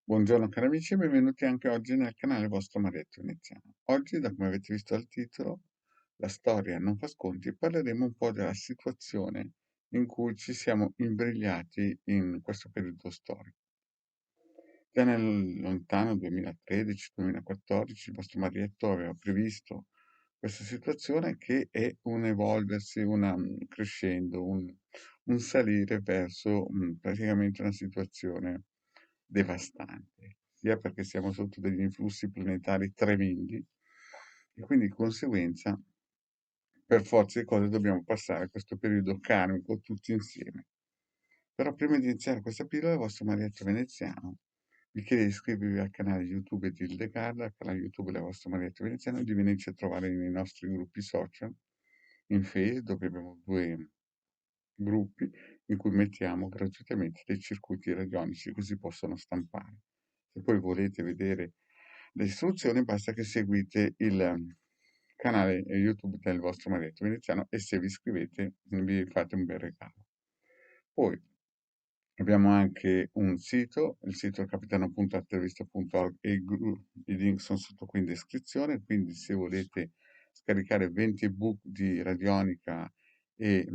Buongiorno cari amici e benvenuti anche oggi nel canale vostro Marietto Veneziano. Oggi, da come avete visto dal titolo, la storia non fa sconti, parleremo un po' della situazione in cui ci siamo imbrigliati in questo periodo storico. Già nel lontano 2013-2014 il vostro Marietto aveva previsto questa situazione che è un evolversi, crescendo, un salire verso praticamente una situazione devastante, sia perché siamo sotto degli influssi planetari tremendi e quindi di conseguenza per forza di cose dobbiamo passare questo periodo karmico tutti insieme. Però prima di iniziare questa pillola, il vostro Marietto Veneziano vi chiede di iscrivervi al canale YouTube di Hildegarda, al canale YouTube della vostra Marietto Veneziano, e di venirci a trovare nei nostri gruppi social, in Facebook, dove abbiamo due gruppi in cui mettiamo gratuitamente dei circuiti radionici che si possono stampare. Se poi volete vedere le istruzioni, basta che seguite il canale YouTube del vostro Marietto Veneziano e se vi iscrivete vi fate un bel regalo. Poi abbiamo anche un sito, il sito è capitano.attervista.org e i link sono sotto qui in descrizione, quindi se volete scaricare 20 ebook di radionica e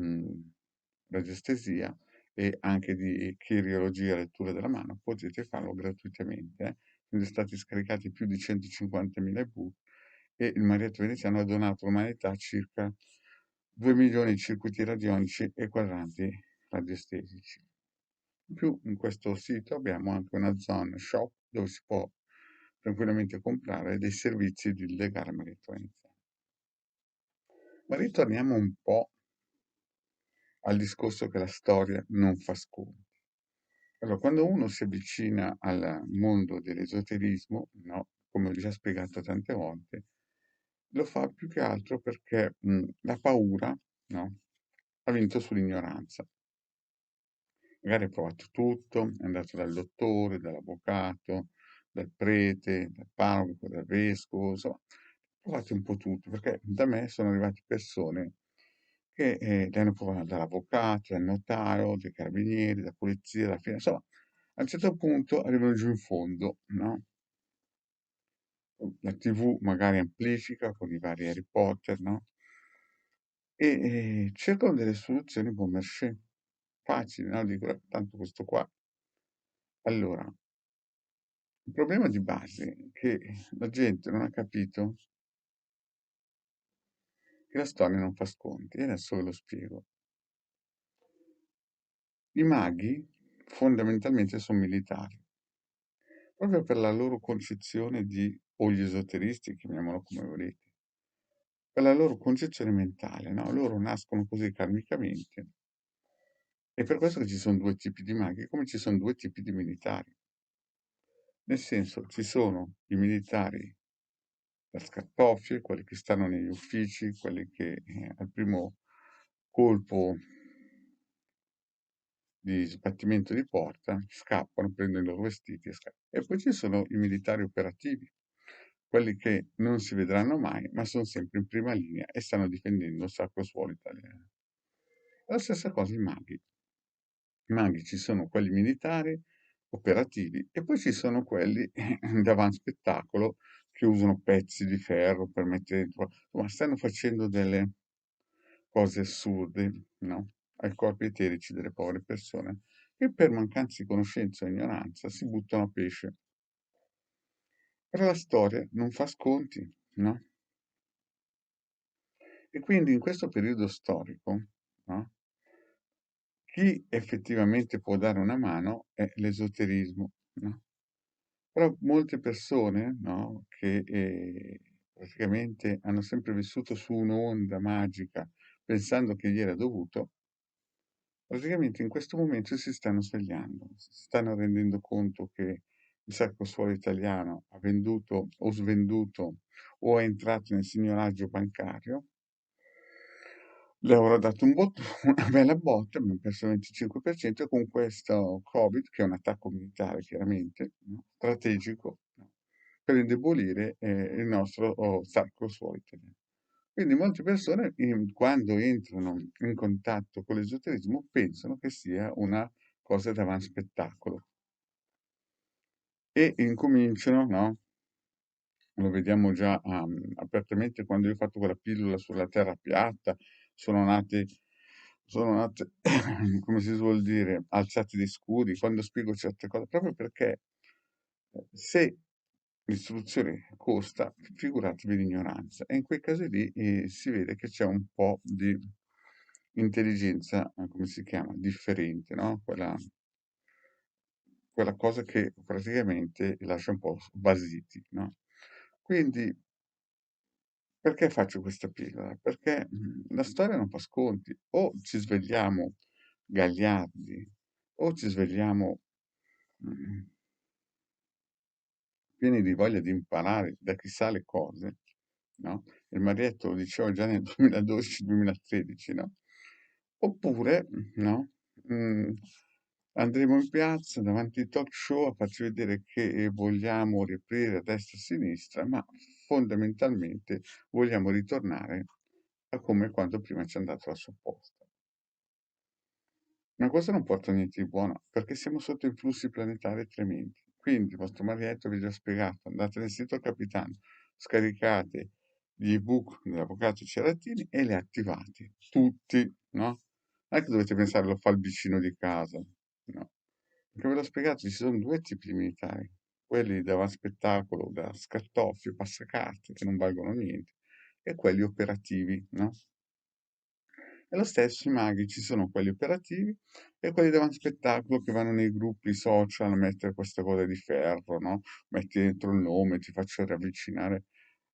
radiestesia e anche di chirurgia lettura della mano, potete farlo gratuitamente. Sono stati scaricati più di 150.000 ebook e il Marietto Veneziano ha donato all'umanità circa 2 milioni di circuiti radionici e quadranti radiestesici. In più, in questo sito abbiamo anche una zona shop dove si può tranquillamente comprare dei servizi di legale Marietto Veneziano. Ma ritorniamo un po' al discorso che la storia non fa sconti. Allora, quando uno si avvicina al mondo dell'esoterismo, no, come ho già spiegato tante volte, lo fa più che altro perché la paura, no, ha vinto sull'ignoranza. Magari ha provato tutto, è andato dal dottore, dall'avvocato, dal prete, dal parroco, dal vescovo, insomma, ha provato un po' tutto, perché da me sono arrivate persone che le hanno provate dall'avvocato, dal notaio, dai carabinieri, da polizia, da insomma, a un certo punto arrivano giù in fondo, no? La TV magari amplifica con i vari Harry Potter, no? E cercano delle soluzioni bon marché, facili, no? Dico, tanto questo qua. Allora, il problema di base è che la gente non ha capito che la storia non fa sconti, e adesso ve lo spiego. I maghi fondamentalmente sono militari, proprio per la loro concezione o gli esoteristi, chiamiamolo come volete, per la loro concezione mentale, no? Loro nascono così karmicamente. E per questo che ci sono due tipi di maghi, come ci sono due tipi di militari. Nel senso, ci sono i militari da scartoffie, quelli che stanno negli uffici, quelli che al primo colpo di sbattimento di porta scappano, prendono i loro vestiti e scappano. E poi ci sono i militari operativi, quelli che non si vedranno mai, ma sono sempre in prima linea e stanno difendendo il sacro suolo italiano. La stessa cosa i maghi. I maghi ci sono quelli militari, operativi, e poi ci sono quelli davanti spettacolo che usano pezzi di ferro per mettere dentro, ma stanno facendo delle cose assurde, no? Ai corpi eterici delle povere persone che per mancanza di conoscenza o ignoranza si buttano a pesce. Però la storia non fa sconti, no? E quindi in questo periodo storico, no? Chi effettivamente può dare una mano è l'esoterismo, no? Però molte persone, no, che praticamente hanno sempre vissuto su un'onda magica pensando che gli era dovuto, praticamente in questo momento si stanno svegliando, si stanno rendendo conto che il sacro suolo italiano ha venduto o svenduto o è entrato nel signoraggio bancario. Le avrò dato una bella botta, abbiamo perso il 25% e con questo Covid, che è un attacco militare chiaramente, no, strategico, no, per indebolire il nostro sacro suolo italiano. Quindi molte persone quando entrano in contatto con l'esoterismo pensano che sia una cosa da spettacolo e incominciano, no? Lo vediamo già apertamente quando io ho fatto quella pillola sulla terra piatta, sono nati, sono nate, come si suol dire, alzati dei scudi, quando spiego certe cose, proprio perché se l'istruzione costa, figuratevi l'ignoranza. E in quei casi lì si vede che c'è un po' di intelligenza, come si chiama, differente, no? Quella cosa che praticamente li lascia un po' basiti, no? Quindi perché faccio questa pillola? Perché la storia non fa sconti, o ci svegliamo gagliardi, o ci svegliamo mm, pieni di voglia di imparare da chissà le cose, no? Il Marietto lo diceva già nel 2012-2013, no? Oppure, no? Mm, andremo in piazza davanti ai talk show a farci vedere che vogliamo riaprire a destra e a sinistra, ma fondamentalmente vogliamo ritornare a come quando prima ci è andato la supposta. Ma questo non porta a niente di buono, perché siamo sotto influssi planetari tremendi. Quindi, il vostro Marietto vi ha già spiegato, andate nel sito Capitano, scaricate gli ebook dell'avvocato Ceratini e li attivate, tutti, no? Non è che dovete pensare lo fa il vicino di casa, no? Perché ve l'ho spiegato, ci sono due tipi di militari, quelli da spettacolo, da scartoffio, passacarte, che non valgono niente, e quelli operativi, no? E lo stesso i maghi, ci sono quelli operativi e quelli davanti spettacolo che vanno nei gruppi social a mettere queste cose di ferro, no? Metti dentro il nome, ti faccio riavvicinare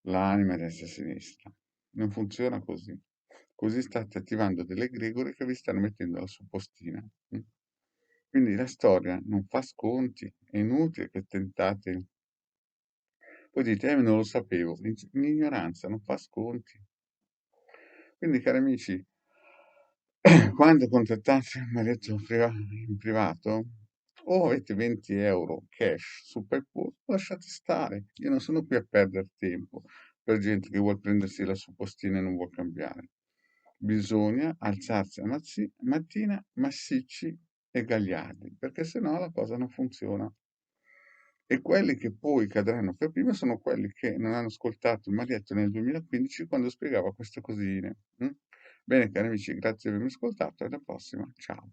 l'anima a destra e a sinistra. Non funziona così. Così state attivando delle egregore che vi stanno mettendo alla suppostina. Mm? Quindi la storia non fa sconti, è inutile che tentate. Poi dite, non lo sapevo. L'ignoranza non fa sconti. Quindi, cari amici, quando contattate il marito in privato, o avete 20 euro cash su PayPal, lasciate stare. Io non sono qui a perdere tempo per gente che vuole prendersi la suppostina e non vuole cambiare. Bisogna alzarsi a mattina massicci e gagliardi, perché sennò la cosa non funziona. E quelli che poi cadranno per prima sono quelli che non hanno ascoltato il Marietto nel 2015 quando spiegava queste cosine. Mm? Bene, cari amici, grazie di avermi ascoltato e alla prossima. Ciao.